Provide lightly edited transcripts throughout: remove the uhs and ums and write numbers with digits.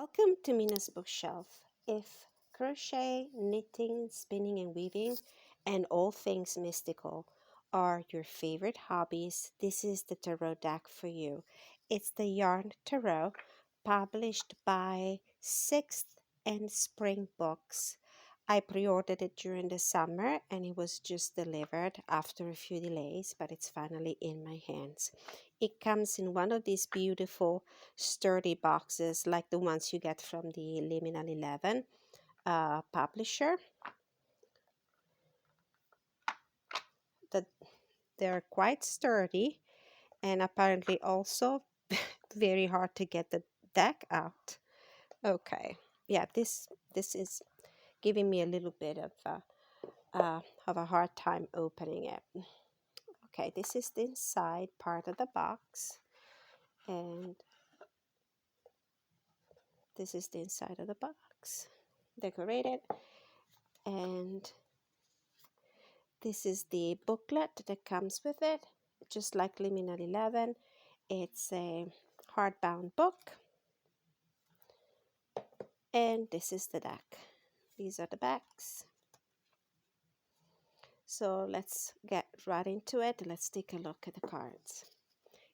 Welcome to Mina's bookshelf. If crochet, knitting, spinning, and weaving, and all things mystical are your favorite hobbies, this is the tarot deck for you. It's the Yarn Tarot, published by 6th and Spring Books. I pre-ordered it during the summer and it was just delivered after a few delays, but it's finally in my hands. It comes in one of these beautiful sturdy boxes like the ones you get from the Liminal 11 publisher. They're quite sturdy and apparently also very hard to get the deck out. Okay, yeah, this is giving me a little bit of a hard time opening it. Okay, this is the inside part of the box, and this is the inside of the box, decorated, and this is the booklet that comes with it, just like Liminal 11. It's a hardbound book, and this is the deck. These are the backs. So let's get right into it. Let's take a look at the cards.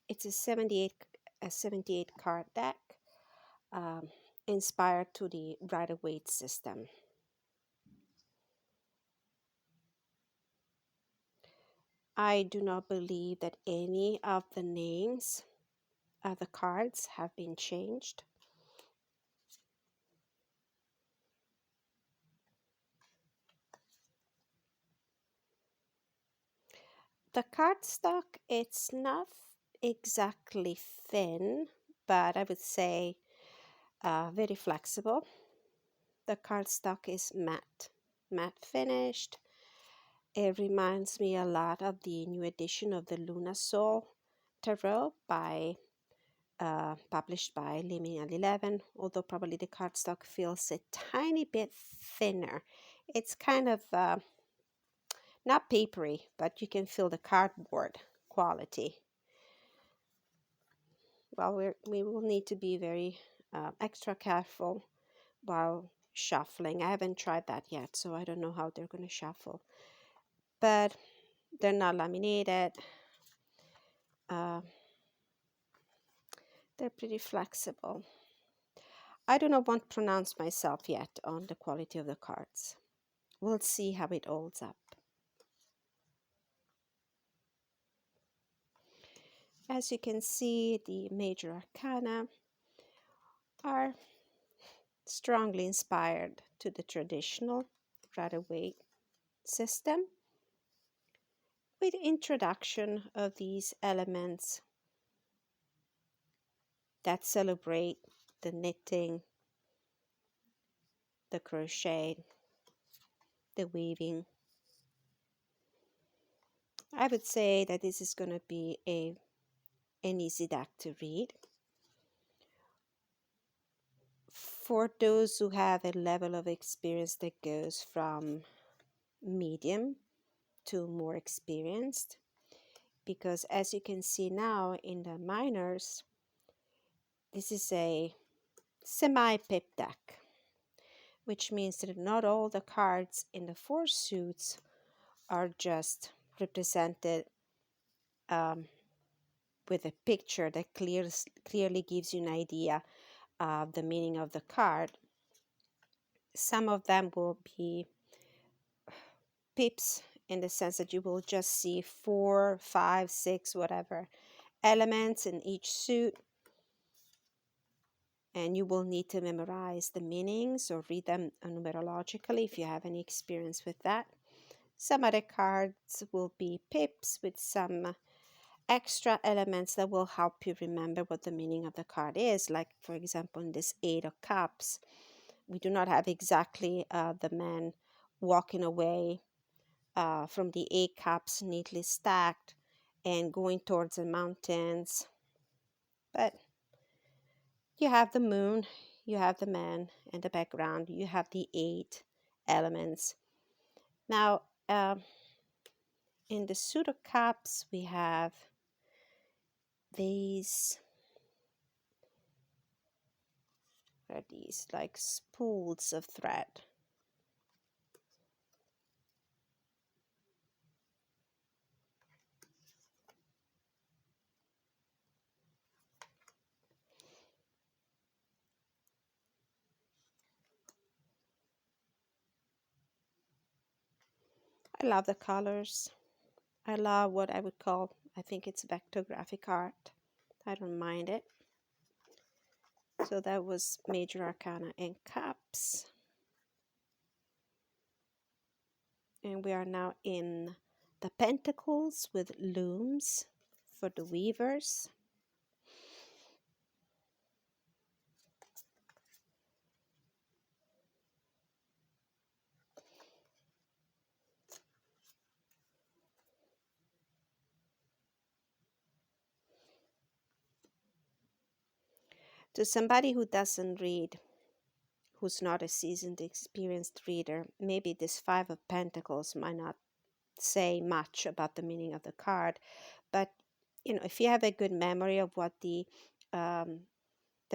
It's a 78 card deck, inspired to the Rider-Waite system. I do not believe that any of the names of the cards have been changed. The cardstock, it's not exactly thin, but I would say very flexible. The cardstock is matte finished. It reminds me a lot of the new edition of the Luna Soul Tarot published by Liminal 11, although probably the cardstock feels a tiny bit thinner. It's kind of not papery, but you can feel the cardboard quality. Well, we will need to be very extra careful while shuffling. I haven't tried that yet, so I don't know how they're going to shuffle. But they're not laminated. They're pretty flexible. I do not want to pronounce myself yet on the quality of the cards. We'll see how it holds up. As you can see, the major arcana are strongly inspired to the traditional Rider-Waite system, with introduction of these elements that celebrate the knitting, the crochet, the weaving. I would say that this is going to be an easy deck to read. For those who have a level of experience that goes from medium to more experienced, because as you can see now in the minors, this is a semi-pip deck, which means that not all the cards in the four suits are just represented with a picture that clearly gives you an idea of the meaning of the card. Some of them will be pips in the sense that you will just see 4, 5, 6, whatever elements in each suit, and you will need to memorize the meanings or read them numerologically if you have any experience with that. Some other cards will be pips with some extra elements that will help you remember what the meaning of the card is. Like, for example, in this 8 of Cups, we do not have exactly the man walking away from the 8 cups neatly stacked and going towards the mountains, but you have the moon, you have the man in the background, you have the 8 elements. Now, in the suit of cups, we have these What are these? Like spools of thread. I love the colors. I love what I would call, I think it's vectographic art. I don't mind it. So that was Major Arcana and Cups. And we are now in the Pentacles with looms for the weavers. To somebody who doesn't read, who's not a seasoned, experienced reader, maybe this Five of Pentacles might not say much about the meaning of the card, but you know, if you have a good memory of what the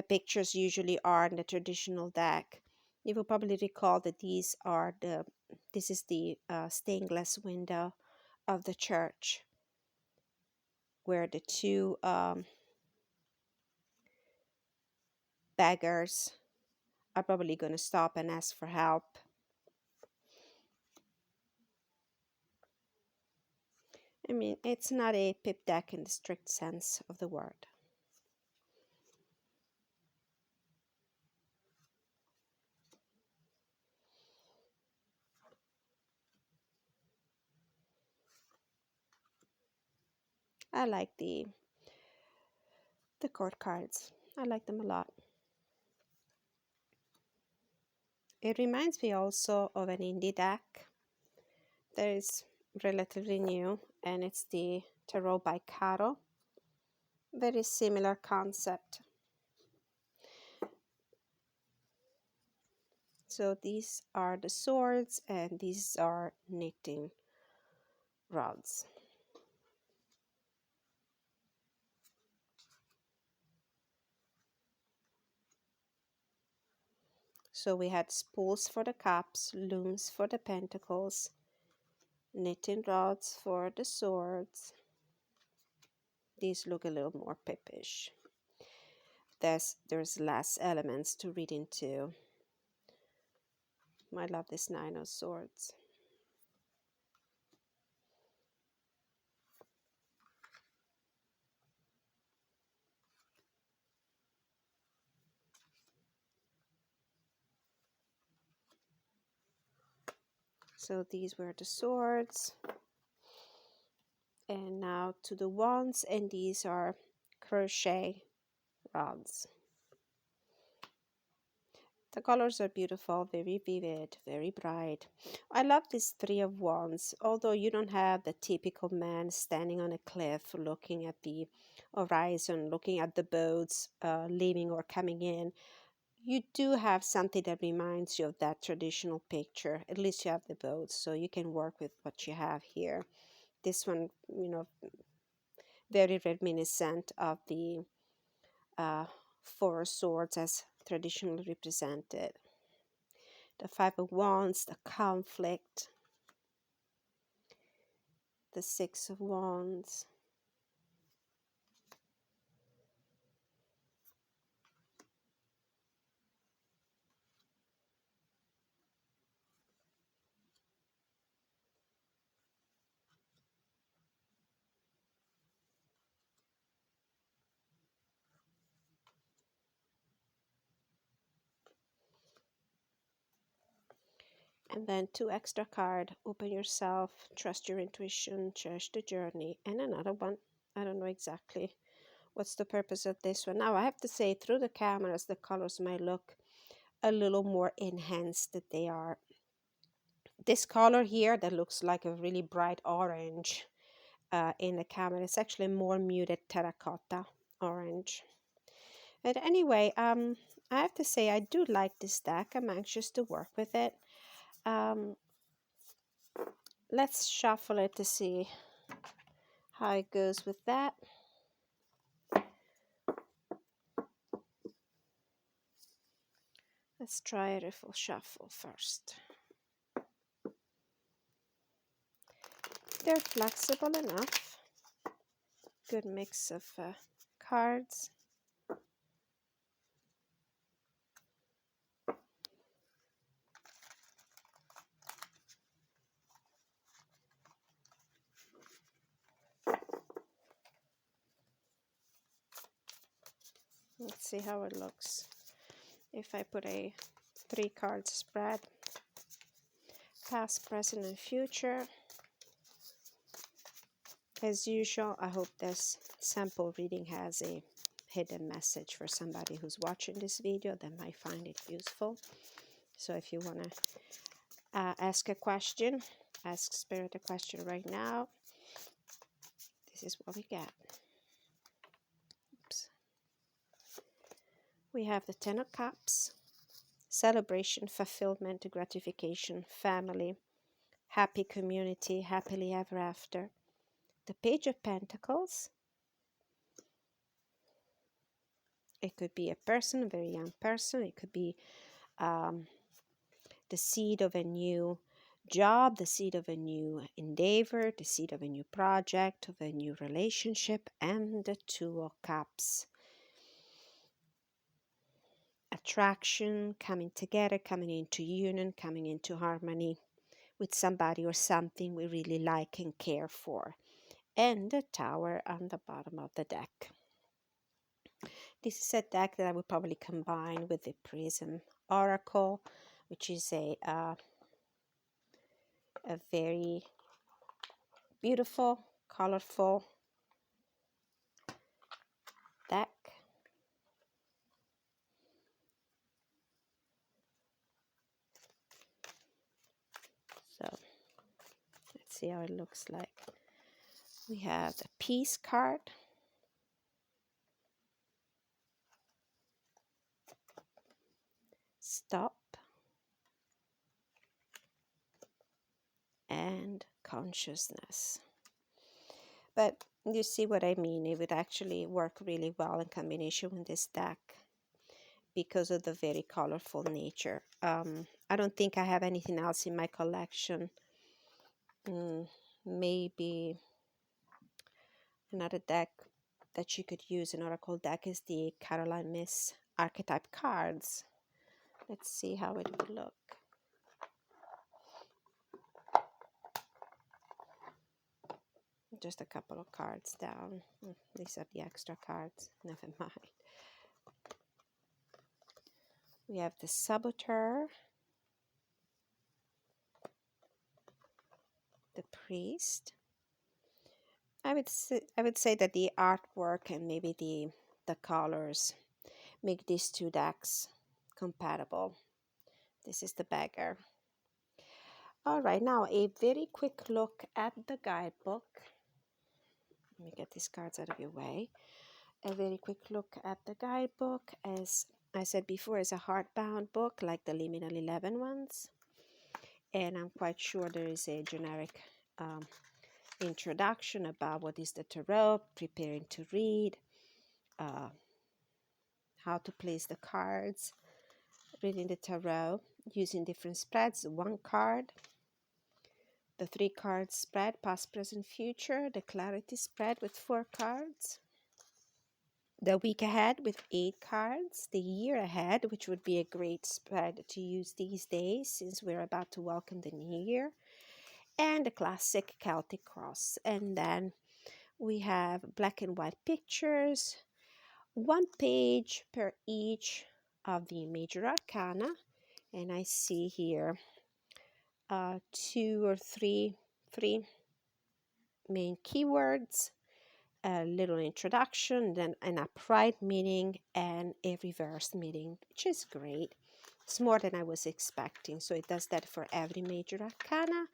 pictures usually are in the traditional deck, you will probably recall that this is the stained glass window of the church, where the two beggars are probably going to stop and ask for help. I mean, it's not a pip deck in the strict sense of the word. I like the court cards. I like them a lot. It reminds me also of an indie deck that is relatively new, and it's the Tarot by Caro. Very similar concept. So these are the swords, and these are knitting rods. So we had spools for the cups, looms for the pentacles, knitting rods for the swords. These look a little more pippish. There's less elements to read into. I love this Nine of Swords. So these were the swords. And now to the wands, and these are crochet rods. The colors are beautiful, very vivid, very bright. I love this Three of Wands. Although you don't have the typical man standing on a cliff looking at the horizon, looking at the boats leaving or coming in, you do have something that reminds you of that traditional picture. At least you have the boats, so you can work with what you have here. This one, you know, very reminiscent of the Four of Swords as traditionally represented. The Five of Wands, the conflict, the Six of Wands. And then two extra card, open yourself, trust your intuition, cherish the journey, and another one. I don't know exactly what's the purpose of this one. Now I have to say, through the cameras, the colors might look a little more enhanced than they are. This color here that looks like a really bright orange in the camera, it's actually more muted terracotta orange. But anyway, I have to say I do like this deck. I'm anxious to work with it. Let's shuffle it to see how it goes with that. Let's try a riffle shuffle first. They're flexible enough. Good mix of cards. Let's see how it looks. If I put a 3-card spread, past, present, and future. As usual, I hope this sample reading has a hidden message for somebody who's watching this video that might find it useful. So if you want to ask a question, ask Spirit a question right now. This is what we get. Oops. We have the 10 of Cups, celebration, fulfillment, gratification, family, happy community, happily ever after. The Page of Pentacles. It could be a person, a very young person. It could be the seed of a new job, the seed of a new endeavor, the seed of a new project, of a new relationship, and the 2 of Cups. Attraction, coming together, coming into union, coming into harmony with somebody or something we really like and care for. And the Tower on the bottom of the deck. This is a deck that I would probably combine with the Prism Oracle, which is a very beautiful, colorful deck. So let's see how it looks like. We have the Peace card. Stop. And consciousness. But you see what I mean? It would actually work really well in combination with this deck because of the very colorful nature. I don't think I have anything else in my collection. Maybe another deck that you could use, an oracle deck, is the Caroline Myss archetype cards. Let's see how it would look. Just a couple of cards down. These are the extra cards. Never mind. We have the Saboteur, the Priest. I would say that the artwork and maybe the colors make these 2 decks compatible. This is the Beggar. All right, now a very quick look at the guidebook. Let me get these cards out of your way. A very quick look at the guidebook. As I said before, it's a hardbound book like the Liminal 11 ones. And I'm quite sure there is a generic introduction about what is the tarot, preparing to read, how to place the cards, reading the tarot, using different spreads, 1 card, the 3-card spread, past, present, future, the clarity spread with 4 cards, the week ahead with 8 cards, the year ahead, which would be a great spread to use these days since we're about to welcome the new year, and the classic Celtic cross. And then we have black and white pictures, 1 page per each of the major arcana, and I see here 2 or 3 main keywords, a little introduction, then an upright meaning and a reverse meaning, which is great. It's more than I was expecting, so it does that for every major arcana.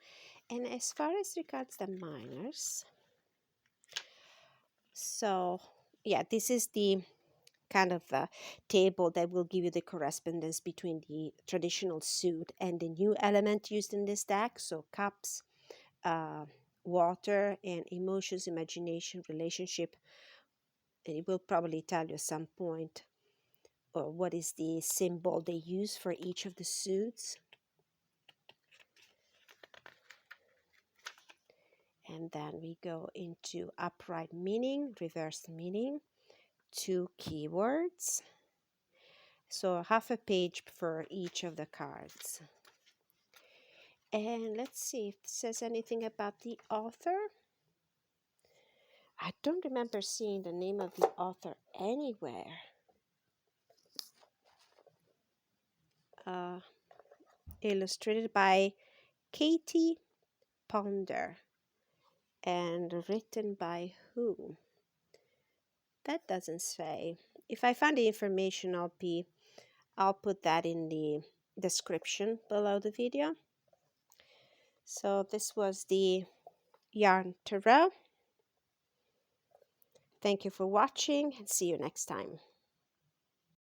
And as far as regards the minors, so yeah, this is the kind of table that will give you the correspondence between the traditional suit and the new element used in this deck. So cups, water, and emotions, imagination, relationship. And it will probably tell you at some point or what is the symbol they use for each of the suits. And then we go into upright meaning, reversed meaning, 2 keywords. So half a page for each of the cards. And let's see if it says anything about the author. I don't remember seeing the name of the author anywhere. Illustrated by Katie Ponder. And written by who? That doesn't say. If I find the information, I'll put that in the description below the video. So this was the yarn tarot. Thank you for watching and see you next time.